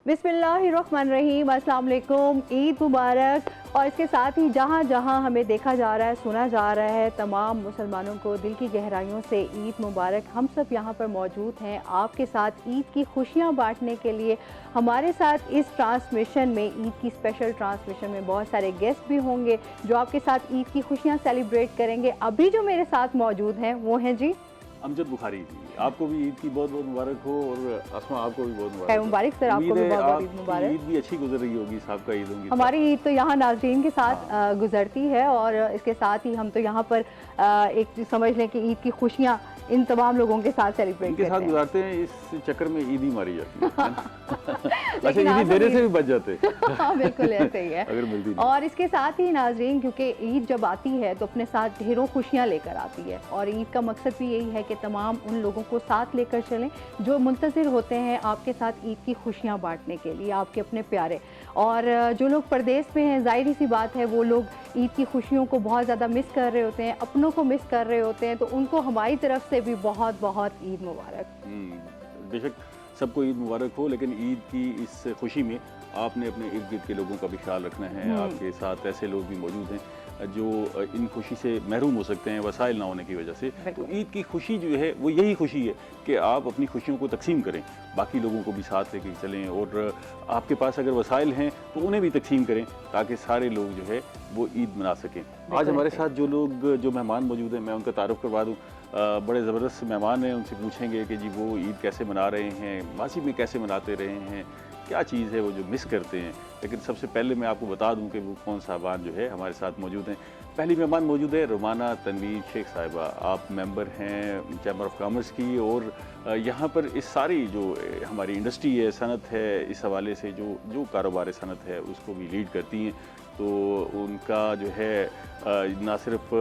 बिस्मिल्लाहिर्रहमानिर्रहीम, अस्सलाम वालेकुम, ईद मुबारक। और इसके साथ ही जहाँ जहाँ हमें देखा जा रहा है, सुना जा रहा है, तमाम मुसलमानों को दिल की गहराइयों से ईद मुबारक। हम सब यहाँ पर मौजूद हैं आपके साथ ईद की खुशियाँ बांटने के लिए। हमारे साथ इस ट्रांसमिशन में, ईद की स्पेशल ट्रांसमिशन में बहुत सारे गेस्ट भी होंगे जो आपके साथ ईद की खुशियाँ सेलिब्रेट करेंगे। अभी जो मेरे साथ मौजूद हैं वो हैं जी अमजद बुखारी जी। आपको भी ईद की बहुत बहुत मुबारक हो और अस्मा आपको भी बहुत मुबारक मुबारक सर, आपको भी बहुत बहुत ईद मुबारक। ईद भी अच्छी गुजर रही होगी, सबका ईद होगी। हमारी ईद तो यहाँ नाज़रीन के साथ गुजरती है और इसके साथ ही हम तो यहाँ पर एक समझ लें कि ईद की खुशियाँ इन तमाम लोगों के साथ सेलिब्रेट करते हैं, गुजारते हैं। इस चक्कर में ईद ही मारी जाती है। अच्छा, ईद देने से भी बच जाते हैं। हाँ बिल्कुल ऐसे ही है। अगर मिलती नहीं। और इसके साथ ही नाज़रीन, क्योंकि ईद जब आती है तो अपने साथ ढेरों खुशियाँ लेकर आती है और ईद का मकसद भी यही है कि तमाम उन लोगों को साथ लेकर चलें जो मुंतज़िर होते हैं आपके साथ ईद की खुशियाँ बांटने के लिए, आपके अपने प्यारे। और जो लोग परदेश में हैं, जाहिर सी बात है वो लोग ईद की खुशियों को बहुत ज़्यादा मिस कर रहे होते हैं, अपनों को मिस कर रहे होते हैं, तो उनको हमारी तरफ से भी बहुत बहुत ईद मुबारक। बेशक सबको ईद मुबारक हो, लेकिन ईद की इस खुशी में आपने अपने इर्द गिर्द के लोगों का भी ख्याल रखना है। आपके साथ ऐसे लोग भी मौजूद हैं जो इन खुशी से महरूम हो सकते हैं वसाइल ना होने की वजह से। तो ईद की खुशी जो है वो यही खुशी है कि आप अपनी खुशियों को तकसीम करें, बाकी लोगों को भी साथ लेके चलें, और आपके पास अगर वसाइल हैं तो उन्हें भी तकसीम करें ताकि सारे लोग जो है वो ईद मना सकें। आज हमारे साथ जो मेहमान मौजूद हैं, मैं उनका तारुफ करवा दूँ। बड़े ज़बरदस्त मेहमान हैं, उनसे पूछेंगे कि जी वो ईद कैसे मना रहे हैं, माजी में कैसे मनाते रहे हैं, क्या चीज़ है वो जो मिस करते हैं। लेकिन सबसे पहले मैं आपको बता दूं कि वो कौन साहबान जो है हमारे साथ मौजूद हैं। पहली मेहमान मौजूद है रुमाना तनवीर शेख साहिबा। आप मेंबर हैं चैम्बर ऑफ कॉमर्स की, और यहाँ पर इस सारी जो हमारी इंडस्ट्री है, सनत है, इस हवाले से जो कारोबार सनत है उसको भी लीड करती हैं। तो उनका जो है ना सिर्फ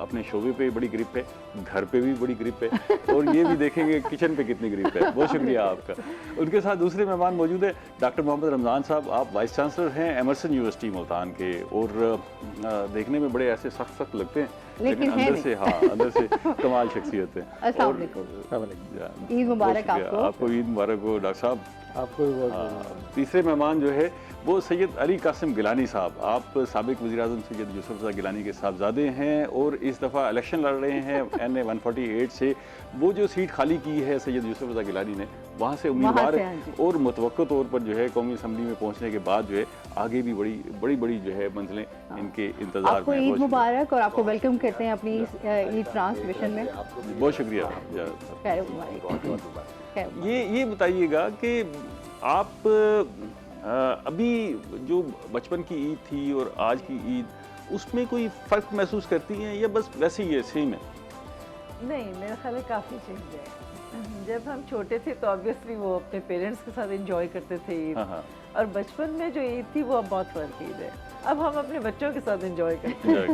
अपने शोबे पे बड़ी ग्रिप है, घर पे भी बड़ी ग्रिप है, और ये भी देखेंगे किचन पे कितनी ग्रिप है। बहुत शुक्रिया आपका। उनके साथ दूसरे मेहमान मौजूद है डॉक्टर मोहम्मद रमज़ान साहब। आप वाइस चांसलर हैं एमर्सन यूनिवर्सिटी मुल्तान के, और देखने में बड़े ऐसे सख्त लगते हैं, लेकिन अंदर से कमाल शख्सियत है। ईद मुबारक आपको ईद मुबारक हो डॉक्टर साहब। आपको भी बहुत। तीसरे मेहमान जो है वो सैयद अली कासिम गिलानी साहब। आप साबिक वज़ीर-ए-आज़म सैयद यूसुफ रज़ा गिलानी के साहबजादे हैं और इस दफ़ा इलेक्शन लड़ रहे हैं NA 148 से। वो जो सीट खाली की है सैयद यूसुफ रज़ा गिलानी ने, वहाँ से उम्मीदवार है, और मुतवक्किल तौर पर जो है कौमी असम्बली में पहुँचने के बाद जो है आगे भी बड़ी जो है मंजिलें इनके इंतजार में। आपको ईद मुबारक और आपको वेलकम करते हैं अपनी ईद ट्रांसमिशन में। बहुत शुक्रिया। ये बताइएगा कि आप अभी जो बचपन की ईद थी और आज की ईद, उसमें कोई फ़र्क महसूस करती हैं या बस वैसे ही है, सेम है? नहीं, मेरा ख्याल है काफ़ी चेंज है। जब हम छोटे थे तो ऑब्वियसली वो अपने पेरेंट्स के साथ एंजॉय करते थे ईद, और बचपन में जो ईद थी वो अब बहुत फ़र्क ईद है। अब हम अपने बच्चों के साथ एंजॉय करते हैं।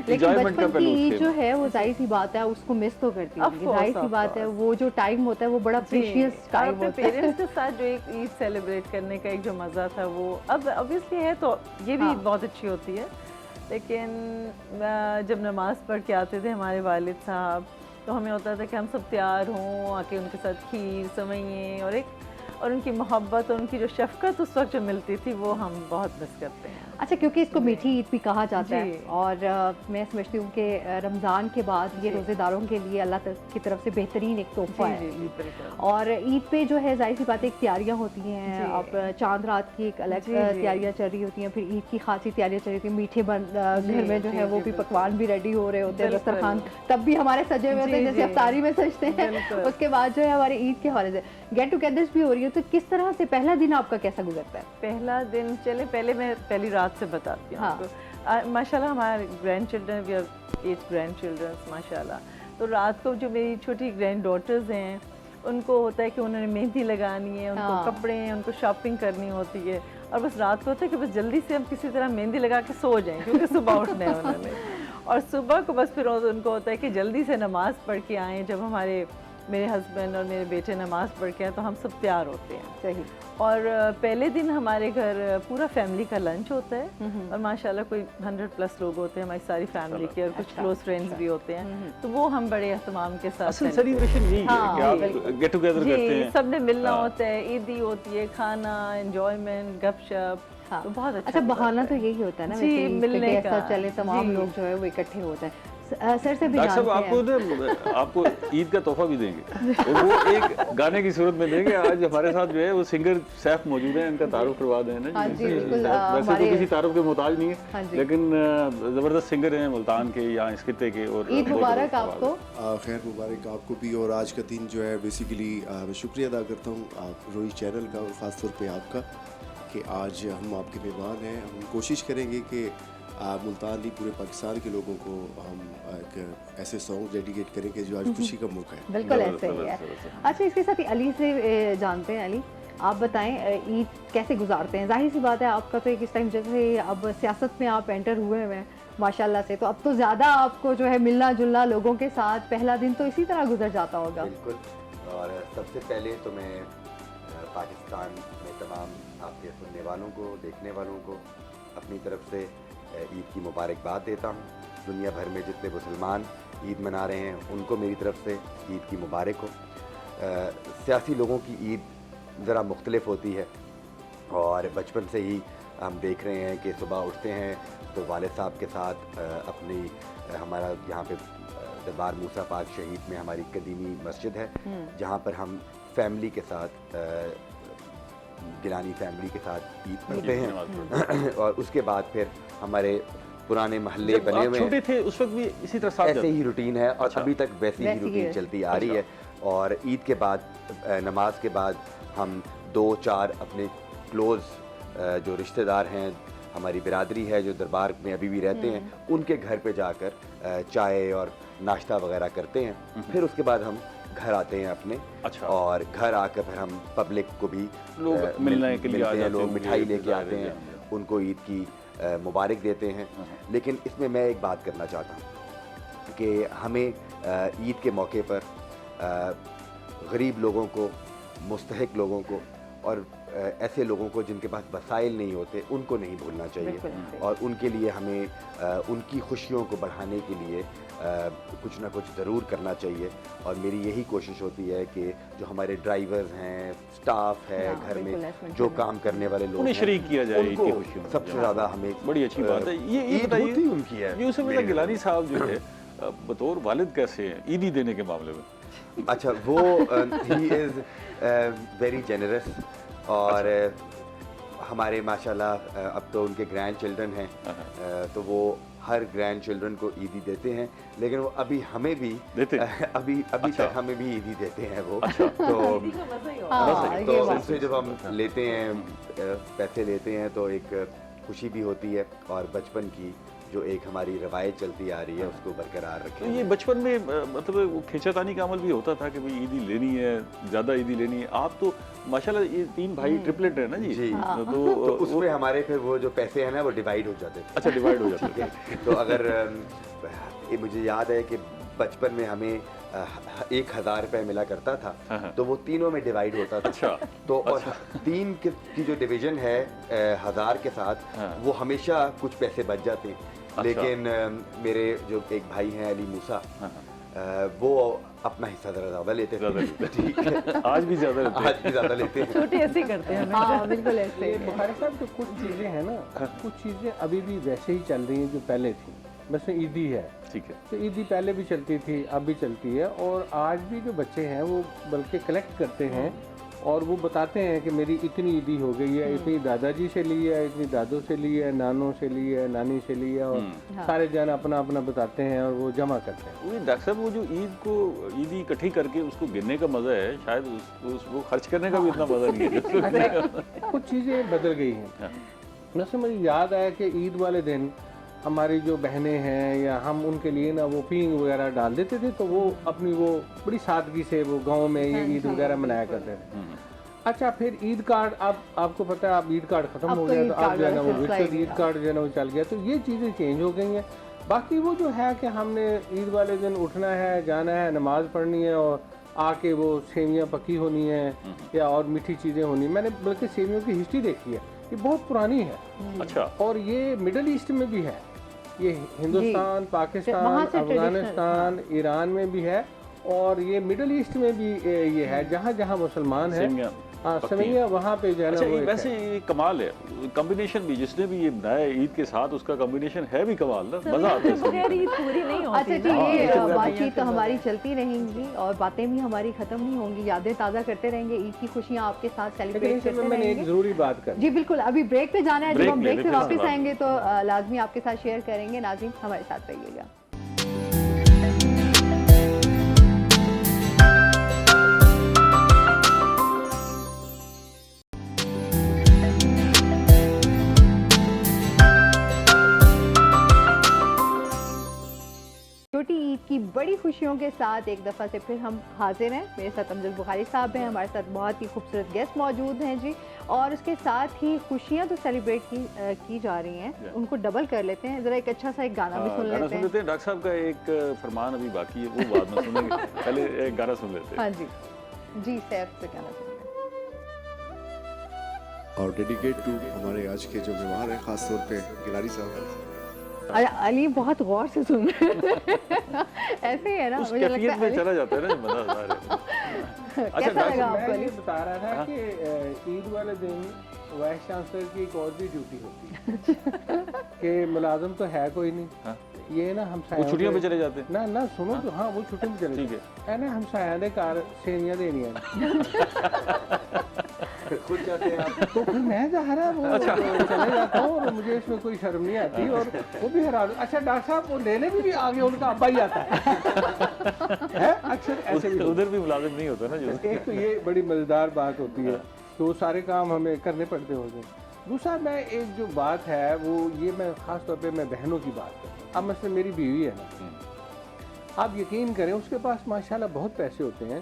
लेकिन बचपन की ईद जो है वो जाहिर सी बात है उसको मिस तो करती है, जाहिर सी बात है। वो जो टाइम होता है वो बड़ा प्रीशियस टाइम होता है। पेरेंट्स के साथ जो एक ईद सेलिब्रेट करने का एक जो मज़ा था वो अब ऑब्वियसली है, तो ये भी बहुत अच्छी होती है। लेकिन जब नमाज़ पढ़ के आते थे हमारे वालिद साहब, तो हमें होता था कि हम सब तैयार हों, आके उनके साथ खीर समइए और उनकी मोहब्बत और उनकी जो शफ़क़त उस वक्त जो मिलती थी वो हम बहुत मिस करते हैं। अच्छा, क्योंकि इसको मीठी ईद भी कहा जाता है, और मैं समझती हूँ कि रमज़ान के बाद ये रोज़ेदारों के लिए अल्लाह की तरफ से बेहतरीन एक तोहफ़ा है। और ईद पे जो है जाहिर सी बात है तैयारियाँ होती हैं। अब चांद रात की एक अलग तैयारियाँ चल रही होती हैं, फिर ईद की खासी तैयारियाँ चल रही होती हैं, मीठे घर में जो है वो भी पकवान भी रेडी हो रहे होते हैं, दस्तरखान तब भी हमारे सजे हुए होते हैं जैसे अफ्तारी में सजते हैं। उसके बाद जो है हमारी ईद के हवाले से गेट टुगेदर्स भी हो रही है। तो किस तरह से पहला दिन आपका कैसा गुजरता है? पहला दिन चले पहले मैं पहली रात से बताती हूँ आपको। माशाल्लाह हमारे grandchildren, we are 8 grandchildren माशाल्लाह। तो रात को जो मेरी छोटी ग्रैंड डॉटर्स हैं उनको होता है कि उन्होंने मेहंदी लगानी है, उनको कपड़े हैं, उनको शॉपिंग करनी होती है, और बस रात को होता है कि बस जल्दी से हम किसी तरह मेहंदी लगा के सो जाएं क्योंकि सुबह उठना है उन्होंने। और सुबह को बस फिर उनको होता है कि जल्दी से नमाज़ पढ़ के आएँ। जब हमारे मेरे हस्बैंड और मेरे बेटे नमाज़ पढ़ के हैं तो हम सब तैयार होते हैं। सही। और पहले दिन हमारे घर पूरा फैमिली का लंच होता है और माशाल्लाह कोई 100+ लोग होते हैं हमारी सारी फैमिली के, और कुछ क्लोज फ्रेंड्स भी होते हैं, तो वो हम बड़े एहतमाम के साथ सेलिब्रेशन यही है कि आप गेट टुगेदर करते हैं, सबने मिलना होता है, ईदी होती है, खाना, एंजॉयमेंट, गपशप। हाँ। तो बहुत अच्छा बहाना तो यही होता है ना जी, मिलने का, चले तमाम लोग जो है वो इकट्ठे होते हैं। सर से भी डॉक्टर साहब आपको ईद का तोहफा भी देंगे और वो एक गाने की सूरत में देंगे। आज हमारे साथ जो है वो सिंगर सैफ मौजूद हैं, इनका तारुफ करवा दें ना। जी बिल्कुल। वैसे तो किसी तारुफ के मोहताज नहीं है, लेकिन ज़बरदस्त सिंगर हैं मुल्तान के, यहाँ इस खित्ते के। और ईद मुबारक आपको। खैर मुबारक आपको भी। और आज का दिन जो है बेसिकली मैं शुक्रिया अदा करता हूँ आप रोई चैनल का और ख़ास तौर पे आपका कि आज हम आपके मेहमान हैं। हम कोशिश करेंगे कि मुल्तान नहीं पूरे पाकिस्तान के लोगों को हम एक ऐसे सॉन्ग डेडिकेट करेंगे जो आज खुशी का मौका है। बिल्कुल ऐसे ही है। अच्छा, इसके साथ ही अली से जानते हैं। अली, आप बताएं ईद कैसे गुजारते हैं? जाहिर सी बात है आपका तो एक इस टाइम जैसे अब सियासत में आप एंटर हुए हैं माशाल्लाह से, तो अब तो ज़्यादा आपको जो है मिलना जुलना लोगों के साथ, पहला दिन तो इसी तरह गुजर जाता होगा। बिल्कुल। और सबसे पहले तो मैं पाकिस्तान में तमाम आपके सुनने वालों को, देखने वालों को अपनी तरफ से ईद की मुबारकबाद देता हूँ। दुनिया भर में जितने मुसलमान ईद मना रहे हैं उनको मेरी तरफ से ईद की मुबारक हो। सियासी लोगों की ईद ज़रा मुख्तलिफ होती है और बचपन से ही हम देख रहे हैं कि सुबह उठते हैं तो वालिद साहब के साथ अपनी हमारा यहाँ पे दरबार मूसा पाक शहीद में हमारी कदीमी मस्जिद है जहाँ पर हम फैमिली के साथ गिलानी फैमिली के साथ ईद पढ़ते हैं और उसके बाद फिर हमारे पुराने महल्ले बने हुए छोटे थे उस वक्त भी इसी तरह ऐसे ही रूटीन है और अभी तक वैसी ही रूटीन चलती आ रही है। और ईद के बाद नमाज के बाद हम 2-4 अपने क्लोज जो रिश्तेदार हैं, हमारी बिरादरी है जो दरबार में अभी भी रहते हैं, उनके घर पे जाकर चाय और नाश्ता वगैरह करते हैं। फिर उसके बाद हम घर आते हैं अपने। और घर आकर फिर हम पब्लिक को भी लोग मिलने के लिए आते हैं, लोग मिठाई लेके आते हैं, उनको ईद की मुबारक देते हैं। लेकिन इसमें मैं एक बात करना चाहता हूँ कि हमें ईद के मौके पर गरीब लोगों को, मुस्तहिक लोगों को और ऐसे लोगों को जिनके पास वसाइल नहीं होते उनको नहीं भूलना चाहिए और उनके लिए हमें उनकी खुशियों को बढ़ाने के लिए कुछ ना कुछ ज़रूर करना चाहिए। और मेरी यही कोशिश होती है कि जो हमारे ड्राइवर्स हैं, स्टाफ है, घर में जो काम करने वाले लोग उन्हें शरीक किया जाए ईद की खुशियों में। सबसे ज़्यादा हमें बड़ी अच्छी बात है ये बताइए उनकी है। यूसुफ मियां गिलानी साहब जो है बतौर वालिद कैसे हैं ईदी देने के मामले में? अच्छा, वो ही इज़ वेरी जेनरस और हमारे माशाल्लाह अब तो उनके ग्रैंड चिल्ड्रन हैं तो वो हर ग्रैंड चिल्ड्रन को ईदी देते हैं, लेकिन वो अभी हमें भी देते अभी तक हमें भी ईदी देते हैं वो। तो उनसे जब हम लेते हैं पैसे लेते हैं तो एक खुशी भी होती है और बचपन की जो एक हमारी रवायत चलती आ रही है उसको बरकरार रखें। तो ये बचपन में मतलब वो खींचातानी का अमल भी होता था कि भाई ईदी लेनी है, ज़्यादा ईदी लेनी है। आप तो माशाल्लाह ये 3 भाई ट्रिपलेट है ना जी, जी। तो उसमें हमारे फिर वो जो पैसे हैं ना वो डिवाइड हो जाते थे। अच्छा, डिवाइड हो जाते थे। तो अगर मुझे याद है कि बचपन में हमें 1000 रुपये मिला करता था तो वो तीनों में डिवाइड होता था। अच्छा। तो और 3 की जो डिवीजन है 1000 के साथ वो हमेशा कुछ पैसे बच जाते हैं। लेकिन मेरे जो एक भाई हैं अली मूसा वो अपना हिस्सा ज़्यादा लेते थे। ठीक है, आज भी ज़्यादा लेते हैं। छोटे ऐसे करते हैं। हाँ बिल्कुल ऐसे। बुखारी साहब तो कुछ चीज़ें हैं ना, कुछ चीज़ें अभी भी वैसे ही चल रही हैं जो पहले थी। वैसे ईदी है, ठीक है, तो ईदी पहले भी चलती थी, अब भी चलती है और आज भी जो बच्चे हैं वो बल्कि कलेक्ट करते हैं और वो बताते हैं कि मेरी इतनी ईदी हो गई है, इतनी दादाजी से ली है, इतनी दादों से ली है, नानों से ली है, नानी से ली है और सारे जन अपना अपना बताते हैं और वो जमा करते हैं। वही डॉक्टर साहब वो जो ईद को ईदी इकट्ठी करके उसको गिनने का मज़ा है, शायद उसको खर्च करने का भी इतना मज़ा नहीं है। कुछ चीज़ें बदल गई हैं। वैसे मुझे याद आया कि ईद वाले दिन हमारी जो बहनें हैं या हम उनके लिए ना वो पींग वगैरह डाल देते थे तो वो अपनी वो बड़ी सादगी से वो गांव में ये ईद वगैरह मनाया करते थे। अच्छा, फिर ईद कार्ड आपको पता है अब ईद कार्ड ख़त्म हो गया तो अब जो है ना वो विर्चुअल ईद कार्ड जो है ना वो चल गया, तो ये चीज़ें चेंज हो गई हैं। बाकी वो जो है कि हमने ईद वाले दिन उठना है, जाना है, नमाज़ पढ़नी है और आके वो सेवियां पकी होनी है या और मीठी चीज़ें होनी। मैंने बल्कि सेवियों की हिस्ट्री देखी है, ये बहुत पुरानी है। अच्छा। और ये मिडल ईस्ट में भी है, ये हिंदुस्तान, पाकिस्तान, अफगानिस्तान, ईरान में भी है, और ये मिडल ईस्ट में भी ये है, जहाँ जहाँ मुसलमान है सेवैयां वहाँ पे जो है ना। अच्छा, वैसे ये कमाल है, कॉम्बिनेशन भी जिसने भी ये बनाया ईद के साथ, उसका कॉम्बिनेशन है भी कमाल ना, मजा आता है। बगैर ईद पूरी नहीं होती। अच्छा जी, ये बातचीत तो हमारी चलती रहेंगी और बातें भी हमारी खत्म नहीं होंगी, यादें ताज़ा करते रहेंगे, ईद की खुशियाँ आपके साथ सेलिब्रेट करते मैंने एक रहेंगे। जरूरी बात कर जी बिल्कुल, अभी ब्रेक पे जाना है, जब हम ब्रेक से वापस आएंगे तो लाजमी आपके साथ शेयर करेंगे। नाज़रीन हमारे साथ रहिएगा। छोटी ईद की बड़ी खुशियों के साथ एक दफ़ा से फिर हम हाजिर हैं। मेरे साथ अमजद बुखारी साहब हैं, हमारे साथ बहुत ही खूबसूरत गेस्ट मौजूद हैं जी, और उसके साथ ही खुशियां तो सेलिब्रेट की जा रही हैं, उनको डबल कर लेते हैं। ज़रा एक अच्छा सा एक गाना भी सुन लेते हैं। डॉक्टर साहब का एक फरमान अभी बाकी है, वो बाद में सुनेंगे, पहले एक गाना सुन लेते हैं। हाँ जी जी, सैफ से गाना सुन और डेडिकेट टू हमारे आज के जो मेहमान हैं, ख़ास तौर पे गिलानी साहब। अली बहुत गौर से सुन रहे हैं। ऐसे ही है ना, मुझे लगता है चला जाता है ना मजा आ रहा है। कैसा लगा आपको? मैं ये बता रहा था कि ईद वाले दिन वाइस चांसलर की एक और भी ड्यूटी होती है कि मुलाजम तो है कोई नहीं, ये ना हम छुट्टियों पे चले जाते हैं ना सुनो तो हाँ वो छुट्टी में चले, ठीक है ना, हम साया कार सेवियां देनी है खुद जाते हैं आप? तो फिर मैं जा रहा वो चले जाता हूँ और मुझे इसमें कोई शर्म नहीं आती, और वो भी हैरान। अच्छा डॉक्टर साहब वो लेने भी आगे उनका अब्बा ही आता है अक्सर ऐसे भी उधर भी मुलाजिम नहीं होता ना जो। एक तो ये बड़ी मज़ेदार बात होती है, तो सारे काम हमें करने पड़ते होते हैं। दूसरा मैं एक जो बात है वो ये मैं ख़ास तौर पे मैं बहनों की बात करता हूँ। अब मसलन मेरी बीवी है ना, आप यकीन करें उसके पास माशाल्लाह बहुत पैसे होते हैं,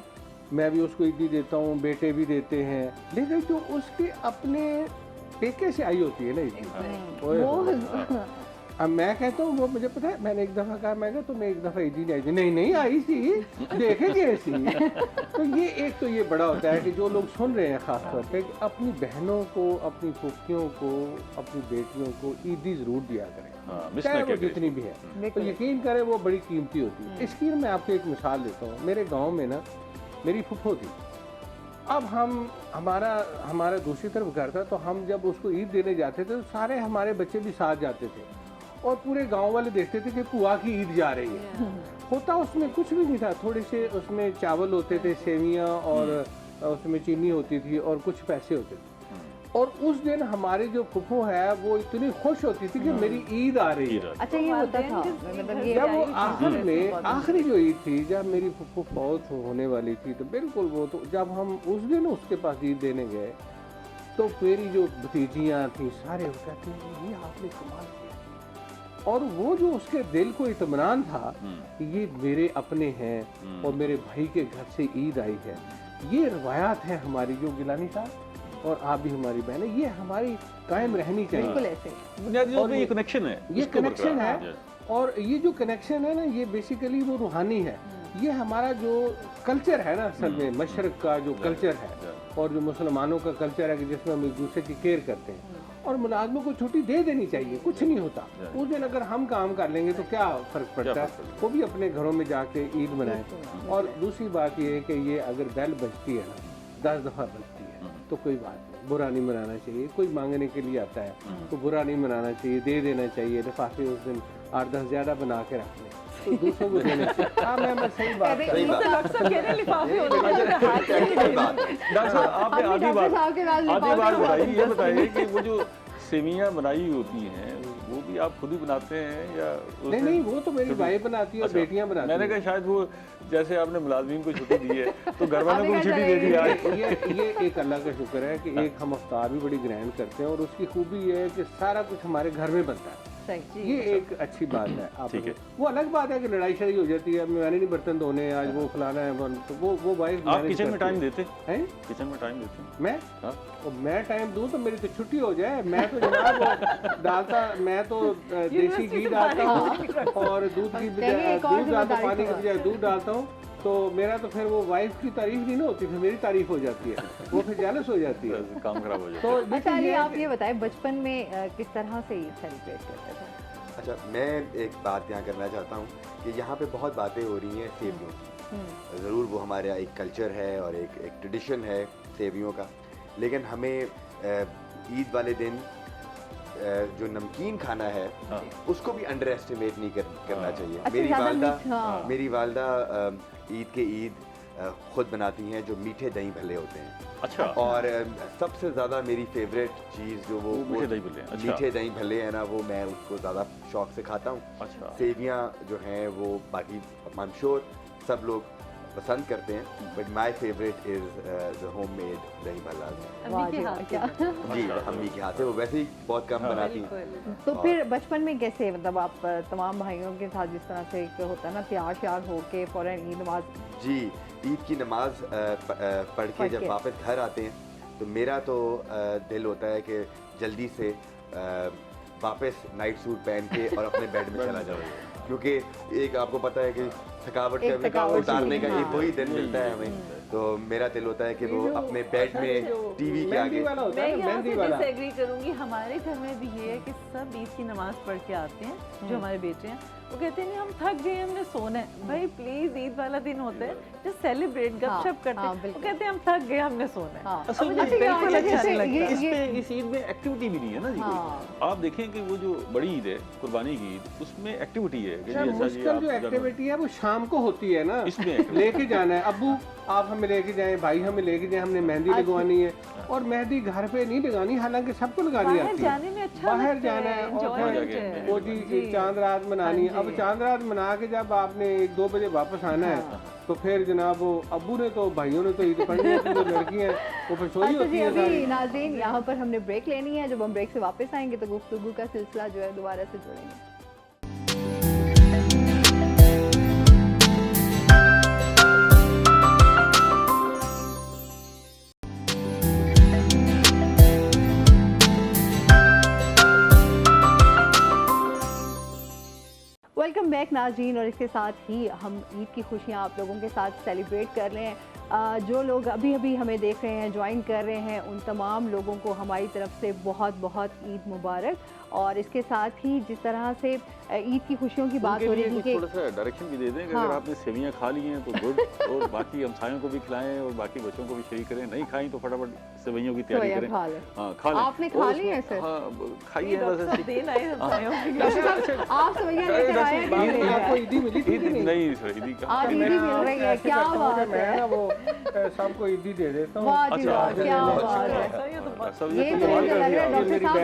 मैं भी उसको ईदी देता हूँ, बेटे भी देते हैं, लेकिन जो उसके अपने पेके से आई होती है ना ईदी, अब मैं कहता हूँ वो मुझे पता है, मैंने एक दफ़ा कहा, मैं कहता तुम्हें एक दफ़ा ईदी नहीं आई थी, नहीं आई थी, देखेंगे ऐसी। तो ये एक तो ये बड़ा होता है कि जो लोग सुन रहे हैं ख़ास तौर पे कि अपनी बहनों को, अपनी फूफियों को, अपनी बेटियों को ईदी ज़रूर दिया करें, चाहे वो जितनी भी है, तो यकीन करें वो बड़ी कीमती होती है। इसकी मैं आपको एक मिसाल देता हूँ। मेरे गाँव में ना मेरी फूफो थी, अब हमारा दूसरी तरफ घर था, तो हम जब उसको ईद देने जाते थे तो सारे हमारे बच्चे भी साथ जाते थे, और पूरे गांव वाले देखते थे कि पुआ की ईद जा रही है। होता उसमें कुछ भी नहीं था, थोड़े से उसमें चावल होते थे, सेवियां, और उसमें चीनी होती थी और कुछ पैसे होते थे। और उस दिन हमारी जो फुफो है वो इतनी खुश होती थी कि मेरी ईद आ रही है। अच्छा ये होता था, मतलब ये जब वो आखिर में आखिरी जो ईद थी, जब मेरी फुफो फौत होने वाली थी, तो बिल्कुल वो तो जब हम उस दिन उसके पास ईद देने गए तो मेरी जो भतीजियाँ थी सारे वो कहते हैं ये आपने कमाल किया, और वो जो उसके दिल को इत्मीनान था कि ये मेरे अपने हैं और मेरे भाई के घर से ईद आई है। ये रवायात है हमारी जो गिलानी साहब और आप भी हमारी बहन है, ये हमारी कायम रहनी चाहिए। बिल्कुल ऐसे और ये कनेक्शन है, ये कनेक्शन है, और ये जो कनेक्शन है ना ये बेसिकली वो रूहानी है। ये हमारा जो कल्चर है ना असल में मशरक का जो कल्चर है, और जो मुसलमानों का कल्चर है कि जिसमें हम एक दूसरे की केयर करते हैं, और मुलाजमों को छुट्टी दे देनी चाहिए, कुछ नहीं होता। उस दिन अगर हम काम कर लेंगे तो क्या फ़र्क पड़ता है, वो भी अपने घरों में जाके ईद मनाएं। और दूसरी बात ये है कि ये अगर बेल बजती है ना 10 दफ़ा बजती है तो कोई बात नहीं, बुरा नहीं मनाना चाहिए। कोई मांगने के लिए आता है तो बुरा नहीं मनाना चाहिए, दे देना चाहिए। लिफाफे उस दिन 8-10 ज़्यादा बना के रख लें तो दूसरों को देना चाहिए। हाँ मैं सही बात कर रही डॉक्टर साहब आपने आधी बात बताई, ये बताइए कि वो जो सेवियां बनाई होती हैं वो भी आप खुद ही बनाते हैं या नहीं वो तो मेरी भाई बनाती है और बेटियां बनाती हैं। मैंने कहा शायद वो जैसे आपने मुलाजमीन को छुट्टी दी है तो घर वालों को छुट्टी दे दी आज। ये एक अल्लाह का शुक्र है कि एक हम अफ्तार भी बड़ी ग्रैंड करते हैं, और उसकी खूबी ये है कि सारा कुछ हमारे घर में बनता है। ये एक अच्छी बात है। आप वो अलग बात है कि लड़ाई शड़ाई हो जाती है, मैंने नहीं बर्तन धोने आज, वो फलाना है, तो वो भाई आप किचन में टाइम देते हैं? किचन में टाइम देते हैं? मैं और मैं टाइम दूं तो मेरी तो छुट्टी हो जाए। मैं तो जनाब डालता, मैं तो देसी घी डालता हूँ और दूध की बजाय दूध डालता, पानी की बजाय दूध डालता हूँ, तो मेरा तो फिर वो वाइफ की तारीफ नहीं ना होती, फिर मेरी तारीफ हो जाती है, वो फिर जेलस हो जाती है, काम खराब हो जाता तो है। अच्छा अली, आप ये बताएं बचपन में किस तरह से ईद सेलिब्रेट करते थे? अच्छा, मैं एक बात यहाँ करना चाहता हूँ कि यहाँ पे बहुत बातें हो रही हैं सेवियों की। ज़रूर वो हमारे यहाँ एक कल्चर है और एक ट्रेडिशन है सेवियों का, लेकिन हमें ईद वाले दिन जो नमकीन खाना है उसको भी अंडर एस्टिमेट नहीं करना चाहिए। अच्छा, मेरी वालदा ईद के ईद खुद बनाती हैं जो मीठे दही भल्ले होते हैं। अच्छा। और सबसे ज़्यादा मेरी फेवरेट चीज़ जो वो मीठे दही भल्ले हैं। अच्छा। मीठे दही भल्ले हैं ना, वो मैं उसको ज़्यादा शौक से खाता हूँ। अच्छा। सेवियाँ जो हैं वो बाकी आई एम श्योर सब लोग पसंद करते हैं, but my favourite is the homemade दही भल्ला। अम्मी के हाथ का। जी, अम्मी के हाथ से, वो वैसे ही बहुत कम बनाती हैं। तो फिर बचपन में कैसे, मतलब आप तमाम भाइयों के साथ जिस तरह से एक होता है ना तैयार श्यार होके फौरन ईद नमाज? जी, ईद की नमाज पढ़ के जब वापस घर आते हैं तो मेरा तो दिल होता है कि जल्दी से वापस नाइट सूट पहन के और अपने बेड में चला जाऊँ, क्योंकि एक आपको पता है कि थकावट का उतारने का एक वही दिन मिलता है हमें, तो मेरा दिल होता है कि वो अपने बेड में टीवी के आगे। मैं यहाँ से डिसएग्री करूँगी, हमारे घर में भी ये है कि सब ईद की नमाज पढ़ के आते हैं, जो हमारे बेटे हैं वो कहते हैं नहीं हम थक गए हमने सोना है। भाई प्लीज ईद वाला दिन होता है जो सेलिब्रेट गपशप करते हैं, वो कहते हैं हम थक गए हमने सोना है। असल में बिल्कुल अच्छा नहीं लगता। इस ईद में एक्टिविटी भी नहीं है ना जी कोई। आप देखें कि वो जो बड़ी ईद है कुर्बानी की ईद, उसमें एक्टिविटी है कि मुश्किल जो एक्टिविटी है वो शाम को होती है ना, इसमें लेके जाना है, अब्बू आप हमें लेके जाएं, भाई हमें लेके जाएं, हमने मेहंदी लगवानी है, और मेहंदी घर पे नहीं लगानी, हालांकि सबको लगानी आती है, बाहर जाना है और वो जी चांद रात मनानी है। अब चांद रात मना के जब आपने 1-2 बजे वापस आना है तो फिर जनाब वो अब्बू ने तो भाइयों ने तो ईद पढ़नी है, जो लड़कियां वो फिर सोई होती है। अभी नाज़रीन यहाँ पर हमने ब्रेक लेनी है, जब हम ब्रेक से वापस आएंगे तो गुफ्तगू का सिलसिला जो है दोबारा से जुड़ेंगे। वेलकम बैक नाज़रीन, और इसके साथ ही हम ईद की खुशियाँ आप लोगों के साथ सेलिब्रेट कर रहे हैं। जो लोग अभी अभी हमें देख रहे हैं, ज्वाइन कर रहे हैं, उन तमाम लोगों को हमारी तरफ से बहुत बहुत ईद मुबारक। और इसके साथ ही जिस तरह से ईद की खुशियों की बात हो रही थी कि थोड़ा सा डायरेक्शन भी दे दें कि अगर आपने सेवियां खा ली हैं तो गुड, और बाकी हमसायों को भी खिलाएं और बाकी बच्चों को भी शरीक करें। नहीं खाई तो फटाफट सेवइयों की तैयारी करें। हाँ, खा लें। आपने खा ली है सर? हाँ, खाई है बस। आप सेवइयां लेकर आए हैं? आपको ईदी मिली थी कि नहीं सर, ईदी का आज ईदी मिल रही है, क्या बात है। मैं ना वो सबको ईदी दे देता हूँ। वाह जी वाह, क्या बात है। ये तो मुझे लग रहा है डॉक्टर साहब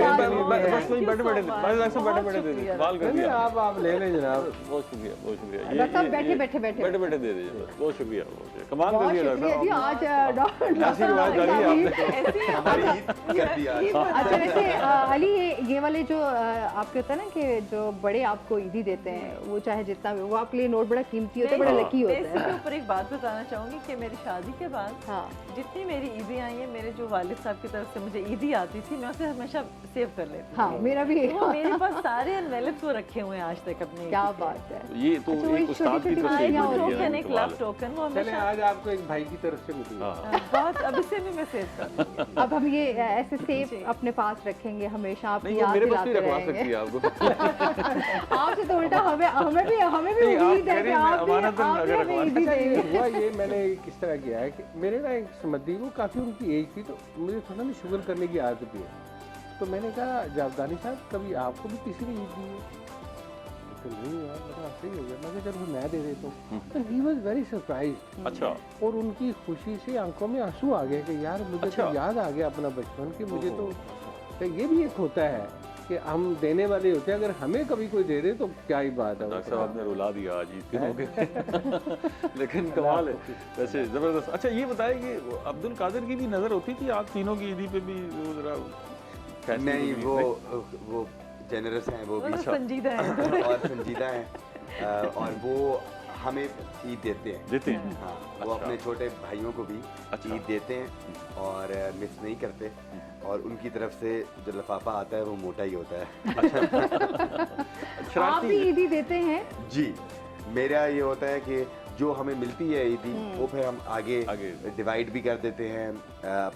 बस वही बैठे बैठे दे दीजिए, बाल कर दिया। आप ले लें जनाब, बहुत शुक्रिया, बहुत शुक्रिया। डॉक्टर साहब बैठे बैठे दे दीजिए, बहुत शुक्रिया, कमाल कर दिया डॉक्टर साहब। आज डॉक्टर अच्छा वैसे अली, ये वाले जो आपके होता है ना कि जो बड़े आपको ईदी देते हैं, वो चाहे जितना भी, वो आपके लिए नोट बड़ा कीमती होता है, बड़ा लकी होता है। इसके ऊपर एक बात बताना चाहूँगी कि मेरी शादी के बाद जितनी मेरी ईदी आई है, मेरे जो वालिद साहब की तरफ से मुझे ईदी आती थी, मैं उसे हमेशा सेव कर लेती। हाँ, मेरा भी तो मेरे पास सारे एनवेलप्स वो रखे हुए हैं आज तक अपने। क्या बात है। ये तो एक उस्ताद की तरफ से टोकन, एक लव टोकन, वो चले हमेशा आज आपको एक भाई की तरफ से मिली। बहुत, अब इसे भी मैं सेव कर। अब हम ये ऐसे सेव अपने पास रखेंगे हमेशा, आपकी याद मेरे पास भी दिलाते रखवा रहेंगे। सकती है आपको। आपसे तो उल्टा हमें भी उम्मीद है कि आप भी ईदी देंगे। हुआ ये, मैंने किस तरह किया है कि मेरे ना एक समझी, वो काफ़ी उनकी एज थी, तो मुझे थोड़ा ना शुगर करने की आदत भी है। तो मैंने कहा जावदानी साहब कभी आपको भी किसी ने ईद दी है? तो नहीं यार, बड़ा सही हो गया। मैं चलो मैं दे देता हूँ। तो ही वॉज वेरी सरप्राइज। अच्छा। और उनकी खुशी से आंखों में आंसू आ गए कि यार मुझे तो याद आ गया अपना बचपन कि मुझे तो ये भी एक होता है कि हम देने वाले होते हैं, अगर हमें कभी कोई दे दे तो क्या ही बात है। डॉक्टर साहब ने रुला दिया आज ईद के मौके। लेकिन कमाल है वैसे, जबरदस्त। अच्छा ये बताएं कि अब्दुल कादिर की भी नजर होती थी आप तीनों की ईदी पे भी? वो जरा नहीं, वो जेनरस हैं, वो भी संजीदा हैं और संजीदा हैं, और वो हमें ईद देते हैं। हाँ, वो अपने छोटे भाइयों को भी ईद देते हैं और मिस नहीं करते, और उनकी तरफ से जो लिफाफा आता है वो मोटा ही होता है। आप भी ईदी देते हैं? जी, मेरा ये होता है कि जो हमें मिलती है ईदी वो फिर हम आगे डिवाइड भी कर देते हैं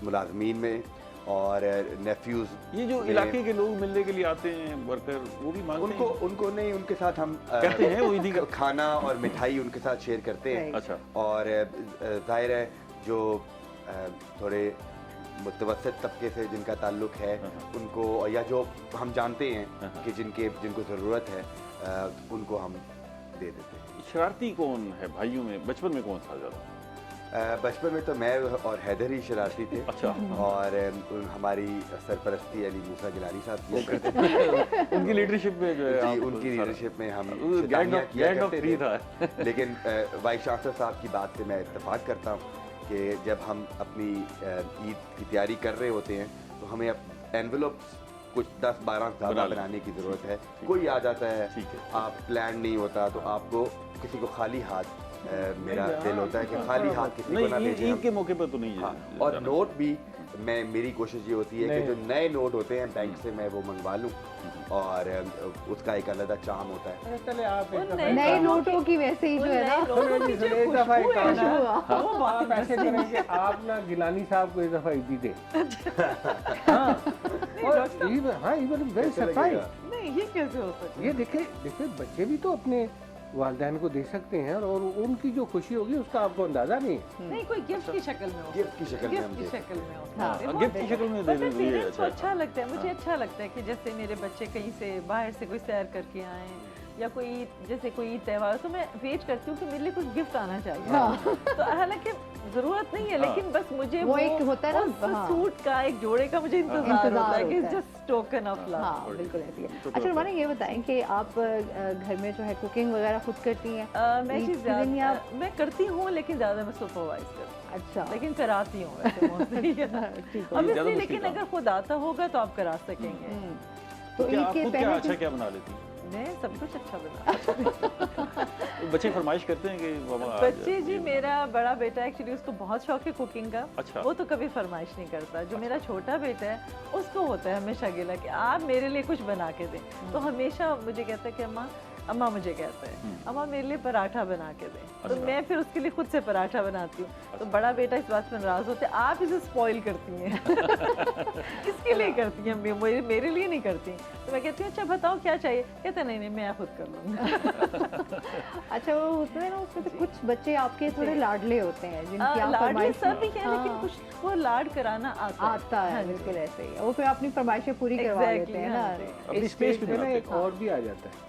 मुलाजमीन में और नेफ्यूज। ये जो इलाके के लोग मिलने के लिए आते हैं वर्कर, वो भी मांगते हैं उनको नहीं, उनके साथ हम करते हैं वो ईदी का खाना और मिठाई उनके साथ शेयर करते हैं। अच्छा। और जाहिर है जो थोड़े मुतवसत तबके से जिनका ताल्लुक है उनको, या जो हम जानते हैं कि जिनको ज़रूरत है उनको हम दे देते हैं। शरारती कौन है भाइयों में? बचपन में कौन था ज़्यादा? बचपन में तो मैं और हैदर ही शरारती थे। अच्छा। और हमारी सरपरस्ती अली मूसा गिलानी साहब किया करते थे। उनकी लीडरशिप में जो है जी, उनकी लीडरशिप में हम गैंग किया ऑफ करते थ्री थे। था। लेकिन वाइस चांसलर साहब की बात से मैं इत्तेफाक करता हूँ कि जब हम अपनी ईद की तैयारी कर रहे होते हैं तो हमें एनवेलप्स कुछ 10-12 ज़्यादा बनाने की ज़रूरत है। कोई आ जाता है, आप प्लान नहीं होता, तो आपको किसी को खाली हाथ मेरा दिल होता है कि खाली हाथ किसी को ना भेजें। ईद के मौके पर तो नहीं है। हाँ, और नोट भी मेरी कोशिश ये होती है कि जो नए नोट होते हैं बैंक से मैं वो मंगवा लूँ और उसका एक अलग चार्म होता है। चले आप नए नोटों की वैसे ही जो है ना, आप ऐसे करें कि आप ना गिलानी साहब को एक दफा ईदी दे। हाँ, इवन वेरी सरप्राइज। नहीं, ये कैसे हो सकता है? ये देखिए बच्चे भी तो अपने वालिदैन को दे सकते हैं और उनकी जो खुशी होगी उसका आपको अंदाजा नहीं है। नहीं, कोई गिफ्ट की शक्ल में हो, गिफ्ट की शक्ल में हम गिफ्ट की देते शक्ल में हो। गिफ्ट की शक्ल में दे देते हैं। पेरेंट्स को अच्छा लगता है, मुझे अच्छा लगता है कि जैसे मेरे बच्चे कहीं से बाहर से कोई सैर करके आए या कोई जैसे कोई त्यौहार, तो मैं वेट करती हूँ कि मेरे लिए कुछ गिफ्ट आना चाहिए। तो हालांकि जरूरत नहीं है, लेकिन बस मुझे वो एक होता है ना, सूट का, एक जोड़े का मुझे इंतजार होता है कि जस्ट टोकन ऑफ लव। हाँ, बिल्कुल ऐसी है। अच्छा रुमाना, ये बताएं कि आप घर में जो है कुकिंग वगैरह खुद करती हैं? मैं करती हूँ, लेकिन ज्यादा मैं सुपरवाइज करती हूँ। अच्छा। लेकिन कराती हूँ वैसे मोस्टली। लेकिन अगर खुद आता होगा तो आप करा सकेंगे। तो ईद के पहले अच्छा क्या बना लेती हैं? मैं सब कुछ अच्छा बना। बच्चे फरमाइश करते हैं कि बच्चे जी, मेरा बड़ा बेटा एक्चुअली उसको बहुत शौक है कुकिंग का। अच्छा। वो तो कभी फरमाइश नहीं करता। जो मेरा छोटा बेटा है उसको होता है हमेशा गिला कि आप मेरे लिए कुछ बना के दें। तो हमेशा मुझे कहता है कि अम्मा मुझे कहता है अम्मा मेरे लिए पराठा बना के दें। तो मैं फिर उसके लिए खुद से पराठा बनाती हूँ। तो बड़ा बेटा इस बात पर नाराज होता है, आप इसे स्पॉइल करती हैं। किसके लिए करती हैं? मेरे लिए नहीं करती। तो मैं कहती हूँ अच्छा बताओ क्या चाहिए? कहते नहीं मैं खुद कर लूँगा। अच्छा, वो उसमें तो कुछ बच्चे आपके थोड़े लाडले होते हैं जिनकी आप लाडले सब भी हैं, लेकिन कुछ को लाड कराना आता है। बिल्कुल ऐसे ही, वो फिर अपनी फरमाइशें पूरी करवा लेते हैं ना। इस स्पेस पे ना एक और भी आ जाता है।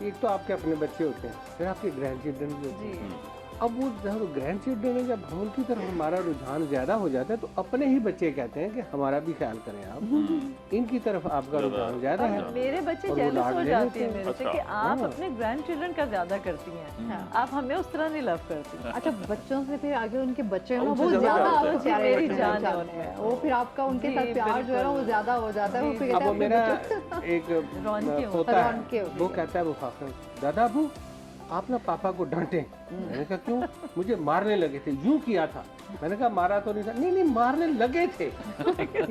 एक तो आपके अपने बच्चे होते हैं, फिर आपके ग्रैंड चिल्ड्रन भी होते हैं। अब वो ग्रैंड चिल्ड्रन है, जब हम उनकी तरफ हमारा रुझान ज्यादा हो जाता है तो अपने ही बच्चे कहते हैं कि हमारा भी ख्याल करें आप, इनकी तरफ आपका रुझान ज्यादा है। मेरे बच्चे जेलस हो जाते हैं मेरे से कि आप अपने ग्रैंड चिल्ड्रन का ज्यादा करती हैं, आप हमें उस तरह नहीं लव करती। अच्छा, बच्चों से फिर आगे उनके बच्चे हैं वो ज्यादा आपको प्यारे मेरी जान है, वो फिर आपका उनके साथ प्यार जो है ना वो ज्यादा हो जाता है। वो फिर अब वो मेरा एक पोता है, वो कहता है, वो फाखर, दादा अबू आप ना पापा को डांटे। मैंने कहा क्यों? मुझे मारने लगे थे। यूं किया था। मैंने कहा मारा तो नहीं था। नहीं मारने लगे थे।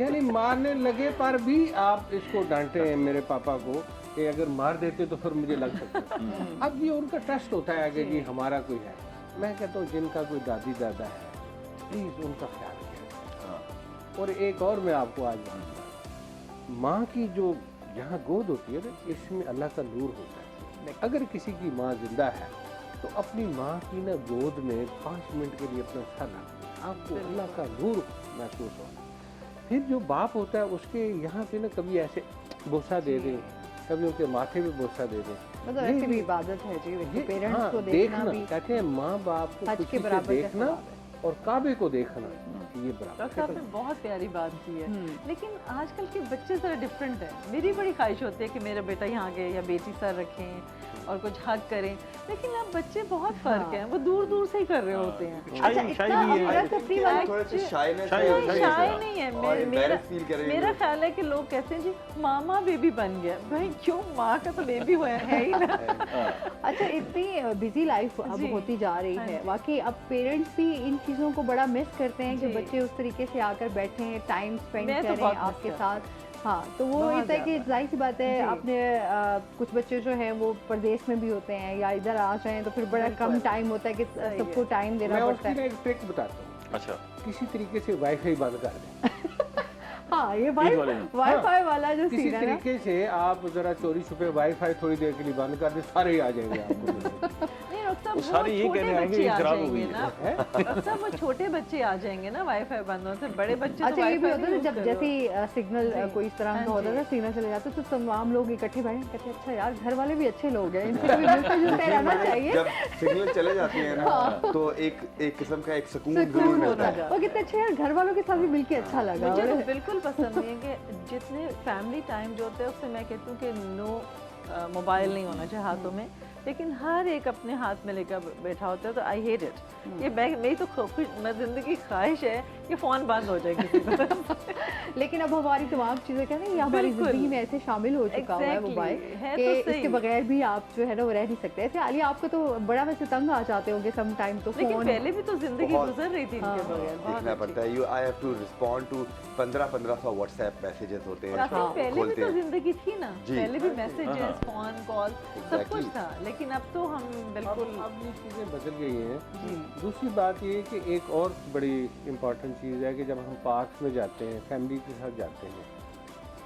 यानी मारने लगे पर भी आप इसको डांटे हैं मेरे पापा को कि अगर मार देते तो फिर मुझे लग सकता। अब ये उनका ट्रस्ट होता है कि जी हमारा कोई है। मैं कहता हूँ जिनका कोई दादी दादा है प्लीज उनका ख्याल करें। और एक और मैं आपको आज बताऊंगा, माँ की जो जहाँ गोद होती है ना, इसमें अल्लाह का नूर होता है। अगर किसी की माँ जिंदा है तो अपनी माँ की ना गोद में 5 मिनट के लिए अपना सर रख, आपको अल्लाह का नूर महसूस हो। फिर जो बाप होता है उसके यहाँ पे ना कभी ऐसे बोसा दे दें, कभी उनके माथे पे बोसा दे दें, मतलब ऐसी भी इबादत है जी। पेरेंट्स को देखना भी, कहते हैं माँ बाप को खुशी से देखना और काबे को देखना, ये डॉक्टर साहब ने बहुत प्यारी बात की है। लेकिन आजकल के बच्चे जरा डिफरेंट है। मेरी बड़ी ख्वाहिश होती है कि मेरा बेटा यहाँ गए या बेटी सर रखें और कुछ हक करें, लेकिन अब बच्चे बहुत फर्क हैं, वो दूर दूर से ही कर रहे होते हैं। शाय नहीं है। मेरा ख्याल है कि लोग कहते हैं जी मामा बेबी बन गया। भाई क्यों, माँ का तो बेबी हुआ है ही ना। अच्छा, इतनी बिजी लाइफ अब होती जा रही है, वाकई अब पेरेंट्स भी इन चीज़ों को बड़ा मिस करते हैं कि बच्चे उस तरीके से आकर बैठे, टाइम स्पेंड करें आपके साथ। हाँ, तो वो बहुत इतना है कि ज़्यादा। जाहिर सी बात है जी। आपने कुछ बच्चे जो हैं वो प्रदेश में भी होते हैं या इधर आ जाएं तो फिर बड़ा कम बिल्कुल। टाइम होता है कि सही सबको है। टाइम मैं देना पड़ता उसकी है। ना एक ट्रिक बताता हूँ, अच्छा, किसी तरीके से वाईफाई बंद कर दें। हाँ, ये ईद वाले दिन। वाईफाई वाला जो किसी सीन है ना, तरीके से आप जरा चोरी छुपे वाईफाई थोड़ी देर के लिए बंद कर दें, सारे ही आ जाएंगे आपको मिलने। नहीं डॉक्टर साहब, वो सारे ये छोटे कहने आएंगे बच्चे आ खराब हो जाएंगे गई ना। है। डॉक्टर साहब, वो छोटे बच्चे आ जाएंगे ना वाईफाई बंद होने से, बड़े बच्चे तो अच्छा ये भी वाईफाई होता है नहीं जब यूज़ जैसे करो। सिग्नल जी। कोई इस तरह हाँ का होता जी। है सिग्नल चले जाते तो तमाम लोग इकट्ठे बैठे कहते हैं अच्छा यार घर वाले भी अच्छे लोग हैं, इनसे भी मिलते जुलते रहना चाहिए। जब सिग्नल चले जाते हैं ना तो एक किस्म का एक सुकून जरूर सुकून मिलता होता है। है। वो कितने अच्छे यार घर वालों के साथ भी मिलके अच्छा लगा। मुझे तो और- बिल्कुल पसंद नहीं है कि जितने फैमिली टाइम जो होता है उससे मैं कहती हूँ कि नो मोबाइल नहीं होना चाहिए हाथों में, लेकिन हर एक अपने हाथ में लेकर बैठा होता है तो आई हेट इट। ये मेरी तो मैं ज़िंदगी ख्वाहिश है कि फ़ोन बंद हो जाए किसी तरह। लेकिन अब हमारी तमाम चीज़ें क्या ना ये हमारी बिल्कुल। ज़िंदगी में ऐसे शामिल हो चुका हुआ है Exactly, मोबाइल है कि तो इसके सही। बगैर भी आप जो है ना वो रह नहीं सकते। ऐसे आलिया आपको तो बड़ा वैसे तंग आ जाते होंगे सम टाइम तो लेकिन फोन। पहले भी तो ज़िंदगी बहुत- गुजर रही थी इनके बगैर। बहुत देखना अच्छी। पड़ता है। You I have to respond to 1500 WhatsApp messages होते हैं रास्ते जो पहले भी खोलते तो हैं। जिंदगी थी ना, जी। पहले भी मैसेजेस, फोन कॉल सब Exactly. कुछ था, लेकिन अब तो हम बिल्कुल अब ये चीज़ें बदल गई हैं। जी। दूसरी बात ये है कि एक और बड़ी इम्पॉर्टेंट चीज़ है कि जब हम पार्क में जाते हैं फैमिली के साथ जाते हैं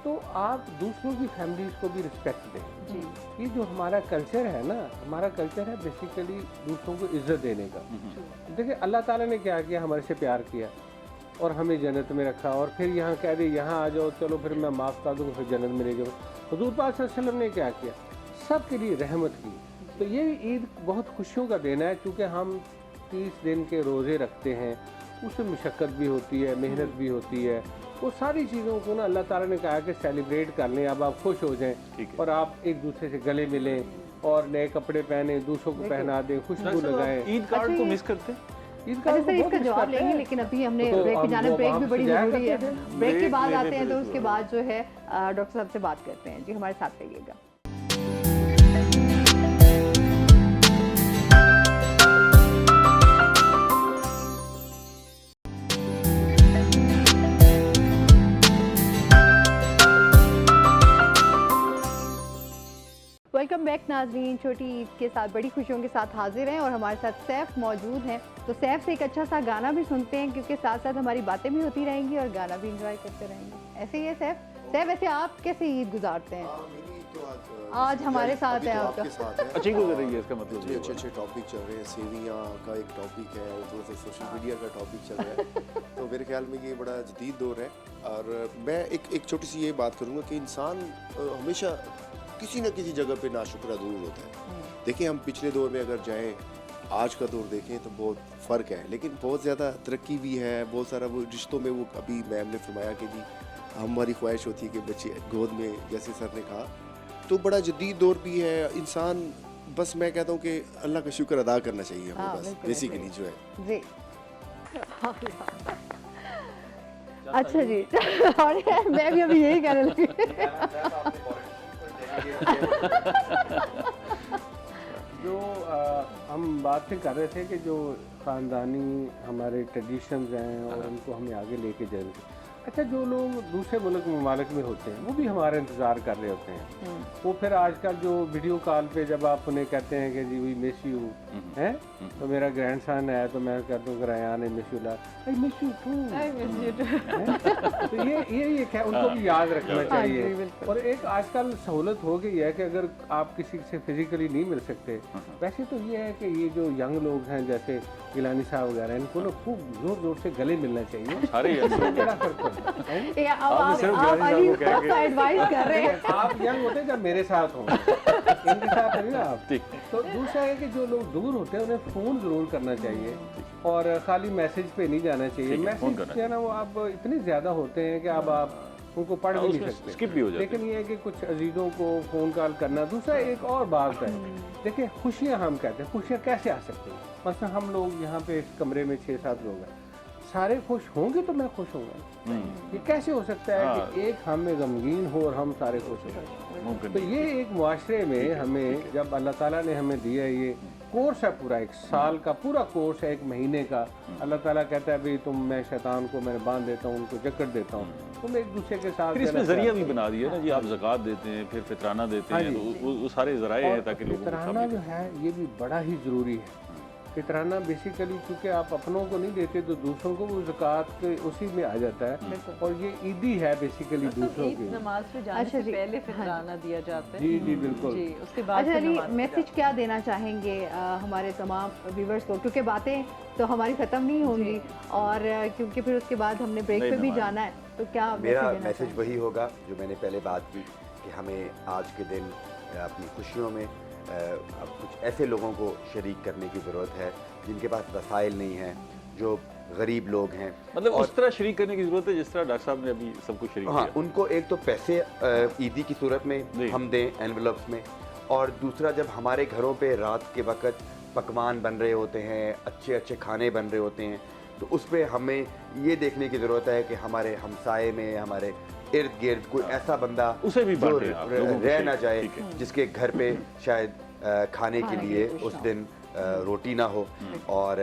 तो आप दूसरों की फैमिलीज को भी रिस्पेक्ट दें। जी ये जो हमारा कल्चर है ना, हमारा कल्चर है बेसिकली दूसरों को इज्जत देने का। देखिए अल्लाह ताला ने क्या किया, हमारे से प्यार किया और हमें जन्नत में रखा और फिर यहाँ कह दे यहाँ आ जाओ, चलो फिर मैं माफ़ कर दूँ, फिर जन्नत में ले जाओ। हुज़ूर पाक सल्लल्लाहु अलैहि वसल्लम ने क्या किया, सब के लिए रहमत की। तो ये ईद बहुत खुशियों का दिन है क्योंकि हम 30 दिन के रोज़े रखते हैं, उसमें मशक्क़त भी होती है, मेहनत भी होती है। वो सारी चीज़ों को ना अल्लाह ताला ने कहा कि सेलिब्रेट कर लें, अब आप खुश हो जाएं ठीक है। और आप एक दूसरे से गले मिलें और नए कपड़े पहने, दूसरों को पहना दें, खुशबू लगाएं। ईद कार्ड अच्छा, तो ये- मिस करते हैं। ईद का अच्छा तो सर बहुत इसका मिस जवाब करते लेंगे हैं। लेकिन अभी हमने तो ब्रेक की अब जाना, वो ब्रेक वहाँ भी से बड़ी जाया ज़रूरी है। करते थे। ब्रेक के ब्रेक बाद लेने आते हैं तो पहले उसके तो- बाद जो है डॉक्टर साहब से बात करते हैं। जी हमारे साथ रहिएगा। वेलकम बैक नाजरीन, छोटी ईद के साथ बड़ी खुशियों के साथ हाजिर हैं और हमारे साथ सैफ मौजूद हैं। तो सैफ से एक अच्छा सा गाना भी सुनते हैं क्योंकि साथ साथ हमारी बातें भी होती रहेंगी और गाना भी इंजॉय करते रहेंगे। ऐसे ही है सैफ। सैफ वैसे आप कैसे ईद गुजारते हैं? मेरी तो आज हमारे साथ अभी है तो आपका। आपके साथ है। अच्छी गुजर रही है इसका मतलब इतने ये अच्छे अच्छे टॉपिक चल रहे हैं, सेवियाँ का एक टॉपिक है, थोड़ा सा सोशल मीडिया का टॉपिक चल रहा है। तो मेरे ख्याल में ये बड़ा जदीद दौर है और मैं एक छोटी सी ये बात करूँगा कि इंसान हमेशा किसी न किसी जगह पे नाशुक्रा ज़रूर होता है। देखिए हम पिछले दौर में अगर जाएँ, आज का दौर देखें तो बहुत फ़र्क है, लेकिन बहुत ज़्यादा तरक्की भी है, बहुत सारा वो रिश्तों में वो अभी मैम ने फरमाया कि जी हमारी ख्वाहिश होती है कि बच्चे गोद में, जैसे सर ने कहा, तो बड़ा जदीद दौर भी है। इंसान बस मैं कहता हूँ कि अल्लाह का शुक्र अदा करना चाहिए हाँ, हमें, बस बिल्कुल, बेसिकली जो है। जी अच्छा जी और मैं भी अभी यही कहने लगी। जो हम बातें कर रहे थे कि जो ख़ानदानी हमारे ट्रेडिशंस हैं और उनको हमें आगे लेके जाएंगे। अच्छा जो लोग दूसरे मुल्क ममालिक में होते हैं वो भी हमारा इंतज़ार कर रहे होते हैं। वो फिर आजकल जो वीडियो कॉल पे जब आप उन्हें कहते हैं कि जी वी मिस यू हैं, तो मेरा ग्रैंडसन है तो मैं कहता हूँ रायान आई मिस यू ला, आई मिस यू टू। तो ये क्या उनको भी याद रखना हाँ जी, चाहिए। बिल्कुल। और एक आजकल सहूलत हो गई है कि अगर आप किसी से फिजिकली नहीं मिल सकते, वैसे तो ये है कि ये जो यंग लोग हैं जैसे गिलानी साहब वगैरह, इनको ना खूब जोर जोर से गले मिलना चाहिए। सारे ही इससे बड़ा फर्क पड़ता है। ये अब आपने आप सिर्फ आप गिलानी अली साहब को कह के- को एडवाइस कर रहे हैं। आप यंग होते हैं जब मेरे साथ हो, इनके साथ नहीं ना आप। ठीक। तो दूसरा है कि जो लोग दूर होते हैं उन्हें फ़ोन ज़रूर करना चाहिए और खाली मैसेज पे नहीं जाना चाहिए। ठीक है, फ़ोन मैसेज करना जो है ना वो आप इतने ज़्यादा होते हैं कि अब आप उनको पढ़ भी नहीं उसमें सकते, skip भी हो जाते लेकिन ये है कि कुछ अजीज़ों को फ़ोन कॉल करना। दूसरा एक और बात है, देखिए खुशियाँ हम कहते हैं, खुशियाँ कैसे आ सकती हैं? मतलब हम लोग यहाँ पे इस कमरे में 6-7 लोग हैं, सारे खुश होंगे तो मैं खुश होऊंगा। ये कैसे हो सकता है कि एक हम में गमगीन हो और हम सारे खुश हो? मुमकिन तो नहीं। ये एक मुआशरे में हमें जब अल्लाह ताला ने हमें दिया ये कोर्स है पूरा, एक साल का पूरा कोर्स है, एक महीने का। अल्लाह ताला कहता है भाई मैं शैतान को मैंने बांध देता हूँ, उनको जकड़ देता हूँ, तुम एक दूसरे के साथ। फिर इसमें जरिया भी बना दिया ना जी, आप ज़कात देते हैं, फिर फितराना देते हैं, तो वो सारे ज़राए हैं ताकि लोगों को फितराना जो है ये भी बड़ा ही ज़रूरी है। फितराना बेसिकली क्योंकि आप अपनों को नहीं देते तो दूसरों को वो ज़कात के उसी में आ जाता है, और ये ईदी है बेसिकली दूसरों की। नमाज पे जाने से पहले फितराना दिया जाता है। जी जी बिल्कुल जी, उसके बाद अच्छा, मैसेज क्या देना चाहेंगे हमारे तमाम व्यूवर्स को, क्योंकि बातें तो हमारी ख़त्म नहीं होंगी और क्योंकि फिर उसके बाद हमने ब्रेक पे भी जाना है, तो क्या मेरा मैसेज वही होगा जो मैंने पहले बात की कि हमें आज के दिन अपनी खुशियों में अब कुछ ऐसे लोगों को शरीक करने की ज़रूरत है जिनके पास वसाइल नहीं हैं, जो गरीब लोग हैं, मतलब उस तरह शरीक करने की ज़रूरत है जिस तरह डॉक्टर साहब ने अभी सब कुछ शरीक हाँ, किया। उनको एक तो पैसे ईदी की सूरत में हम दें एनवलप्स में, और दूसरा जब हमारे घरों पे रात के वक्त पकवान बन रहे होते हैं, अच्छे अच्छे खाने बन रहे होते हैं, तो उस पर हमें ये देखने की ज़रूरत है कि हमारे हमसाए में, हमारे इर्द गिर्द कोई ऐसा बंदा उसे भी जो रह ना जाए, जिसके घर पे शायद खाने के लिए उस दिन रोटी ना हो। और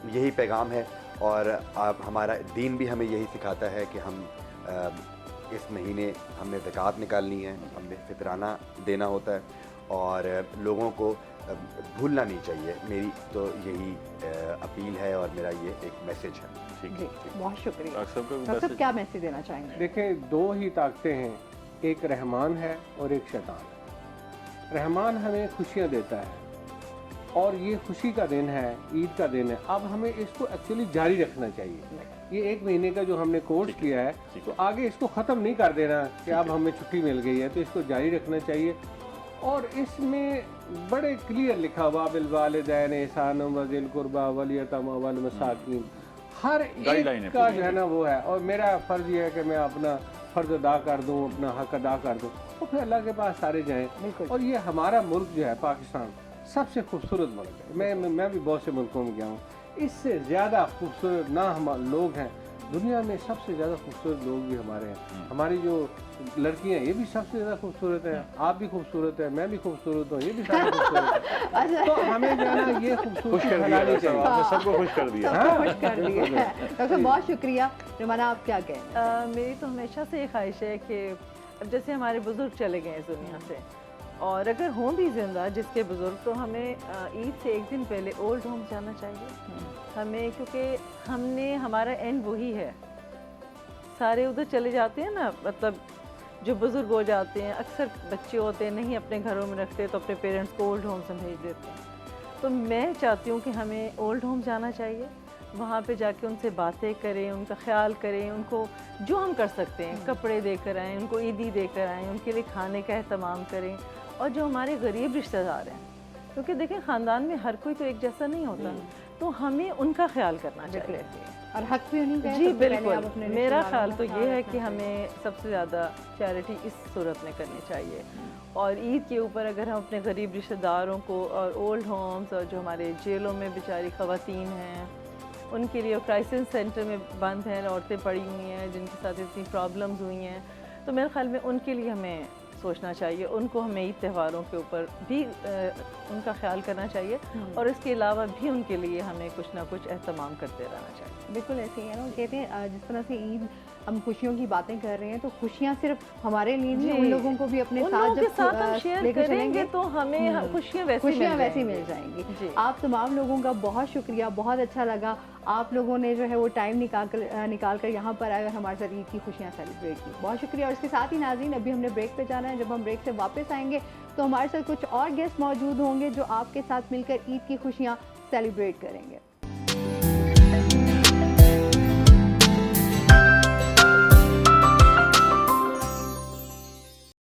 यही पैगाम है, और आप हमारा दीन भी हमें यही सिखाता है कि हम इस महीने हमने ज़कात निकालनी है, हमने फितराना देना होता है, और लोगों को भूलना नहीं चाहिए। मेरी तो यही अपील है और मेरा ये एक मैसेज है। जी, बहुत शुक्रिया। डॉक्टर साहब क्या मैसेज देना चाहेंगे? देखें, दो ही ताकतें हैं, एक रहमान है और एक शैतान है। रहमान हमें खुशियाँ देता है और ये खुशी का दिन है, ईद का दिन है। अब हमें इसको एक्चुअली जारी रखना चाहिए। ये एक महीने का जो हमने कोर्स किया है, तो आगे इसको ख़त्म नहीं कर देना कि अब हमें छुट्टी मिल गई है, तो इसको जारी रखना चाहिए। और इसमें बड़े क्लियर लिखा हुआ बिल वालिदैन एहसाना व ज़िल कुर्बा वल यतामा वल मसाकीन, हर एक का जो है ना वो है। और मेरा फ़र्ज़ ये है कि मैं अपना फ़र्ज़ अदा कर दूँ, अपना हक अदा कर दूँ, तो फिर अल्लाह के पास सारे जाएँ। और ये हमारा मुल्क जो है पाकिस्तान सबसे खूबसूरत मुल्क है। मैं भी बहुत से मुल्कों में गया हूँ, इससे ज़्यादा खूबसूरत ना हम लोग हैं दुनिया में, सबसे ज़्यादा खूबसूरत लोग भी हमारे हैं। हमारी जो लड़कियां ये भी सबसे ज़्यादा खूबसूरत हैं, आप भी खूबसूरत है, मैं भी खूबसूरत हूँ, ये भी सारे खूबसूरत हैं। तो हमें जो है ना ये खूबसूरती फैलानी चाहिए। आपने सबको खुश कर दिया। खुश कर दिया। डॉक्टर बहुत शुक्रिया। रुमाना, आप क्या कहें? मेरी तो हमेशा से ये ख्वाहिश है कि अब जैसे हमारे बुज़ुर्ग चले गए इस दुनिया से, और अगर हों भी जिंदा जिसके बुज़ुर्ग, तो हमें ईद से एक दिन पहले ओल्ड होम जाना चाहिए हमें, क्योंकि हमने हमारा एंड वही है। सारे उधर चले जाते हैं ना, मतलब जो बुज़ुर्ग हो जाते हैं, अक्सर बच्चे होते हैं नहीं अपने घरों में रखते, तो अपने पेरेंट्स को ओल्ड होम से भेज देते हैं। तो मैं चाहती हूँ कि हमें ओल्ड होम जाना चाहिए, वहाँ पे जाके उनसे बातें करें, उनका ख्याल करें, उनको जो हम कर सकते हैं कपड़े देकर आएँ, उनको ईदी देकर आएँ, उनके लिए खाने का एहतमाम करें। और जो हमारे गरीब रिश्तेदार हैं, क्योंकि देखें ख़ानदान में हर कोई तो एक जैसा नहीं होता, तो हमें उनका ख्याल करना चाहिए और हक भी उन्हीं का है। जी बिल्कुल, मेरा ख्याल तो ये है कि हमें सबसे ज़्यादा चैरिटी इस सूरत में करनी चाहिए। और ईद के ऊपर अगर हम अपने गरीब रिश्तेदारों को, और ओल्ड होम्स, और जो हमारे जेलों में बेचारी ख़वातीन हैं उनके लिए, क्राइसिस सेंटर में बंद हैं औरतें पड़ी हुई हैं जिनके साथ इतनी प्रॉब्लम्स हुई हैं, तो मेरे ख्याल में उनके लिए हमें सोचना चाहिए, उनको हमें ईद त्योहारों के ऊपर भी उनका ख्याल करना चाहिए, और इसके अलावा भी उनके लिए हमें कुछ ना कुछ एहतमाम करते रहना चाहिए। बिल्कुल ऐसे ही है ना, कहते हैं जिस तरह से ईद हम खुशियों की बातें कर रहे हैं, तो खुशियाँ सिर्फ हमारे लिए नहीं, उन लोगों को भी अपने साथ जब हम शेयर करेंगे तो हमें खुशियाँ वैसी मिल जाएंगी। आप तमाम लोगों का बहुत शुक्रिया, बहुत अच्छा लगा आप लोगों ने जो है वो टाइम निकाल कर यहाँ पर आए और हमारे साथ ईद की खुशियाँ सेलिब्रेट की। बहुत शुक्रिया। और इसके साथ ही नाज़रीन, अभी हमने ब्रेक पे जाना है। जब हम ब्रेक से वापस आएंगे तो हमारे साथ कुछ और गेस्ट मौजूद होंगे जो आपके साथ मिलकर ईद की खुशियाँ सेलिब्रेट करेंगे।